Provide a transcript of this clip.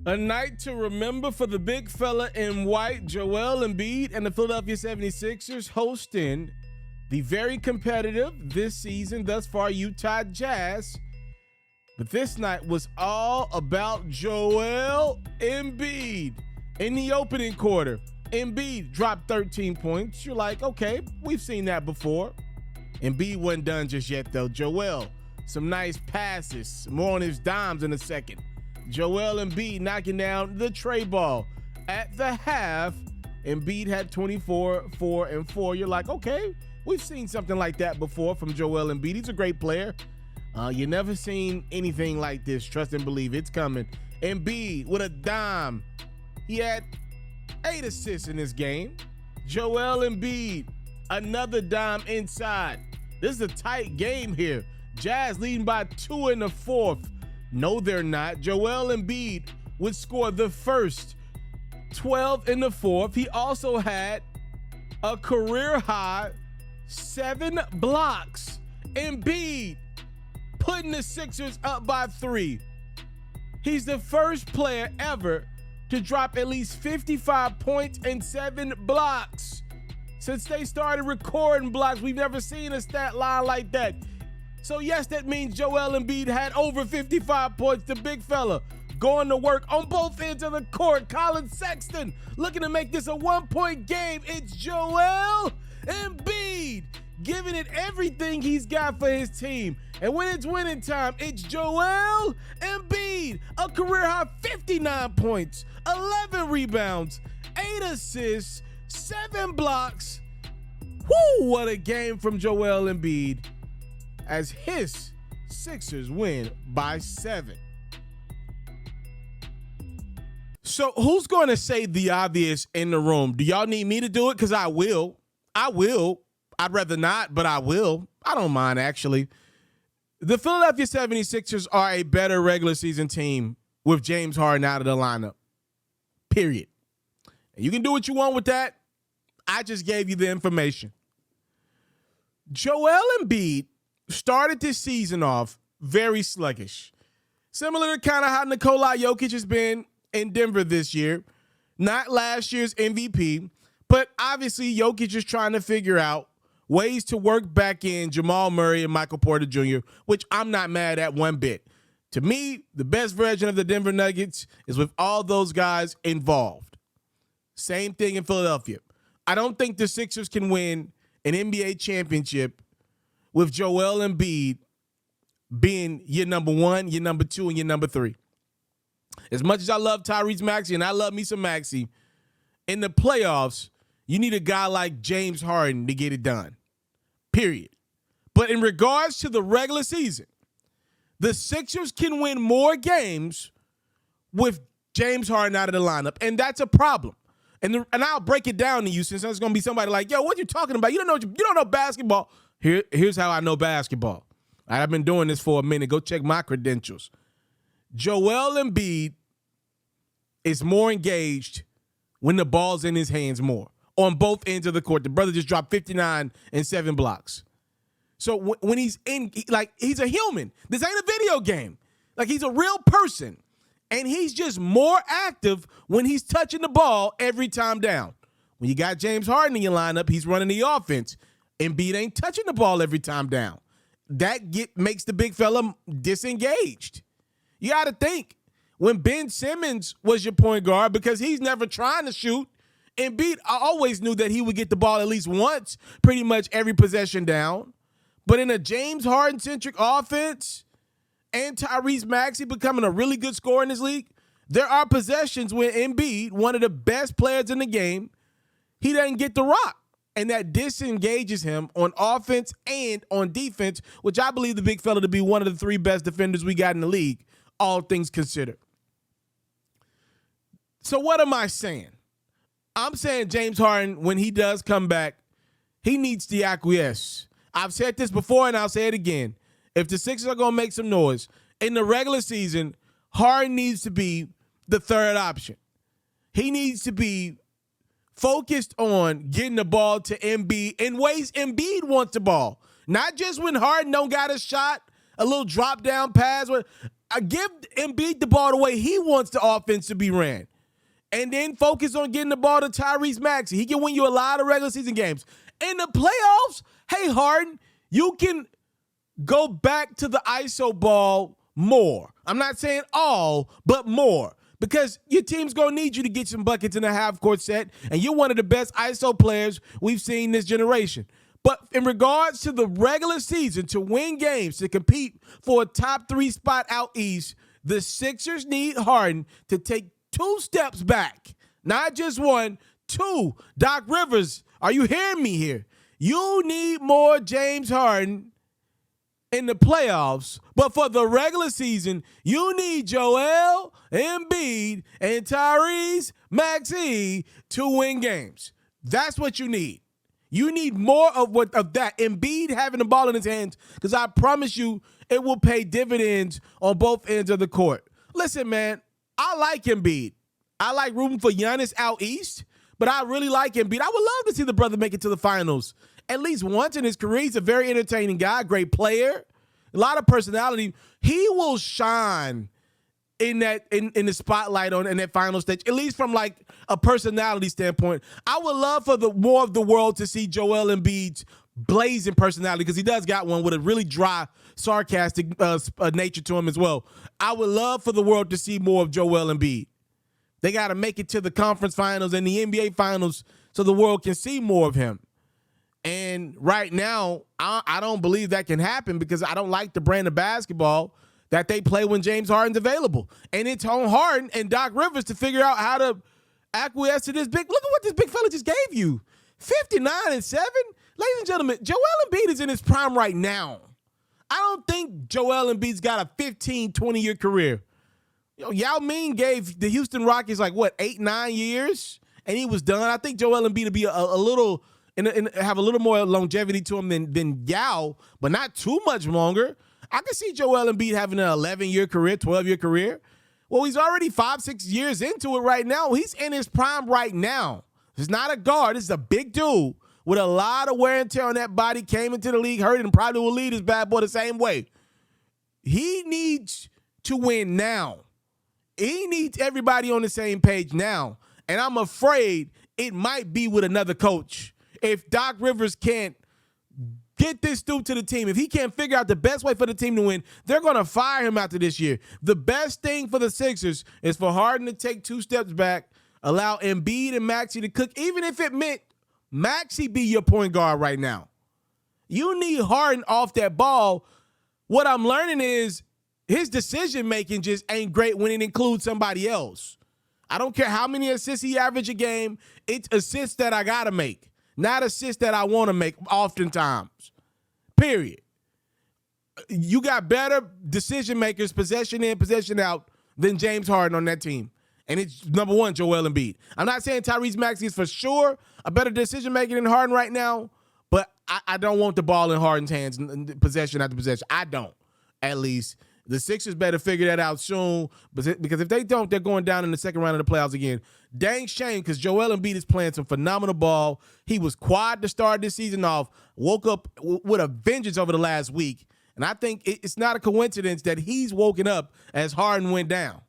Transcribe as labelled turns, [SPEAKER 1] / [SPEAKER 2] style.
[SPEAKER 1] A night to remember for the big fella in white, Joel Embiid and the Philadelphia 76ers hosting the very competitive this season thus far Utah Jazz. But this night was all about Joel Embiid. In the opening quarter, Embiid dropped 13 points. You're like, okay, we've seen that before. Embiid wasn't done just yet, though. Joel, some nice passes. More on his dimes in a second. Joel Embiid knocking down the tray ball. At the half, Embiid had 24, 4, and 4. You're like, okay, we've seen something like that before from Joel Embiid. He's a great player. You never seen anything like this. Trust and believe it's coming. Embiid with a dime. He had 8 assists in this game. Joel Embiid, another dime inside. This is a tight game here. Jazz leading by 2 in the fourth. No, they're not. Joel Embiid would score the first 12 in the fourth. He also had a career high 7 blocks. Embiid putting the Sixers up by 3. He's the first player ever to drop at least 55 points and 7 blocks. Since they started recording blocks, we've never seen a stat line like that. So yes, that means Joel Embiid had over 55 points. The big fella going to work on both ends of the court. Colin Sexton looking to make this a 1-point game. It's Joel Embiid giving it everything he's got for his team. And when it's winning time, it's Joel Embiid, a career-high 59 points, 11 rebounds, 8 assists, 7 blocks. Woo, what a game from Joel Embiid as his Sixers win by 7. So who's going to say the obvious in the room? Do y'all need me to do it? Because I will. I'd rather not, but I will. I don't mind, actually. The Philadelphia 76ers are a better regular season team with James Harden out of the lineup. Period. And you can do what you want with that. I just gave you the information. Joel Embiid started this season off very sluggish. Similar to kind of how Nikola Jokic has been in Denver this year. Not last year's MVP, but obviously Jokic is trying to figure out ways to work back in Jamal Murray and Michael Porter Jr., which I'm not mad at one bit. To me, the best version of the Denver Nuggets is with all those guys involved. Same thing in Philadelphia. I don't think the Sixers can win an NBA championship with Joel Embiid being your number 1, your number 2, and your number 3. As much as I love Tyrese Maxey, and I love me some Maxey, in the playoffs, you need a guy like James Harden to get it done. Period. But in regards to the regular season, the Sixers can win more games with James Harden out of the lineup, and that's a problem. And I'll break it down to you, since there's going to be somebody like, yo, what are you talking about? You don't know basketball. Here's how I know basketball. I've been doing this for a minute. Go check my credentials. Joel Embiid is more engaged when the ball's in his hands more on both ends of the court. The brother just dropped 59 and 7 blocks. So when he's in, like, he's a human. This ain't a video game. Like, he's a real person. And he's just more active when he's touching the ball every time down. When you got James Harden in your lineup, he's running the offense. Embiid ain't touching the ball every time down. That makes the big fella disengaged. You got to think, when Ben Simmons was your point guard, because he's never trying to shoot, Embiid, I always knew that he would get the ball at least once, pretty much every possession down. But in a James Harden-centric offense and Tyrese Maxey becoming a really good scorer in this league, there are possessions when Embiid, one of the best players in the game, he doesn't get the rock. And that disengages him on offense and on defense, which I believe the big fella to be one of the 3 best defenders we got in the league, all things considered. So what am I saying? I'm saying James Harden, when he does come back, he needs to acquiesce. I've said this before, and I'll say it again. If the Sixers are going to make some noise, in the regular season, Harden needs to be the 3rd option. He needs to be focused on getting the ball to Embiid in ways Embiid wants the ball. Not just when Harden don't got a shot. a little drop down pass. I give Embiid the ball the way he wants the offense to be ran. And then focus on getting the ball to Tyrese Maxey. He can win you a lot of regular season games. In the playoffs, hey, Harden, you can go back to the ISO ball more. I'm not saying all, but more. Because your team's going to need you to get some buckets in a half-court set, and you're one of the best ISO players we've seen this generation. But in regards to the regular season, to win games, to compete for a top 3 spot out east, the Sixers need Harden to take 2 steps back. Not just 1, 2. Doc Rivers, are you hearing me here? You need more James Harden in the playoffs, but for the regular season, you need Joel Embiid and Tyrese Maxey to win games. That's what you need. You need more of that. Embiid having the ball in his hands, because I promise you it will pay dividends on both ends of the court. Listen, man, I like Embiid. I like rooting for Giannis out east, but I really like Embiid. I would love to see the brother make it to the finals at least once in his career. He's a very entertaining guy, great player, a lot of personality. He will shine in the spotlight in that final stage, at least from like a personality standpoint. I would love for the more of the world to see Joel Embiid's blazing personality, because he does got one with a really dry, sarcastic nature to him as well. I would love for the world to see more of Joel Embiid. They got to make it to the conference finals and the NBA finals so the world can see more of him. And right now, I don't believe that can happen, because I don't like the brand of basketball that they play when James Harden's available. And it's on Harden and Doc Rivers to figure out how to acquiesce to this big. Look at what this big fella just gave you. 59-7. Ladies and gentlemen, Joel Embiid is in his prime right now. I don't think Joel Embiid's got a 15, 20-year career. Yao Ming gave the Houston Rockets 8, 9 years, and he was done. I think Joel Embiid will be a little and have a little more longevity to him than Yao, but not too much longer. I can see Joel Embiid having an 11-year career, 12-year career. Well, he's already 5, 6 years into it right now. He's in his prime right now. He's not a guard. This is a big dude with a lot of wear and tear on that body, came into the league hurt, and probably will lead his bad boy the same way. He needs to win now. He needs everybody on the same page now. And I'm afraid it might be with another coach. If Doc Rivers can't get this dude to the team, if he can't figure out the best way for the team to win, they're going to fire him after this year. The best thing for the Sixers is for Harden to take 2 steps back, allow Embiid and Maxey to cook, even if it meant Maxey be your point guard right now. You need Harden off that ball. What I'm learning is his decision-making just ain't great when it includes somebody else. I don't care how many assists he average a game. It's assists that I got to make, not assists that I want to make oftentimes, period. You got better decision-makers, possession in, possession out, than James Harden on that team. And it's number 1, Joel Embiid. I'm not saying Tyrese Maxey is for sure a better decision-maker than Harden right now, but I don't want the ball in Harden's hands, possession after possession. I don't, at least. The Sixers better figure that out soon, because if they don't, they're going down in the second round of the playoffs again. Dang shame, because Joel Embiid is playing some phenomenal ball. He was quiet to start this season off, woke up with a vengeance over the last week, and I think it's not a coincidence that he's woken up as Harden went down.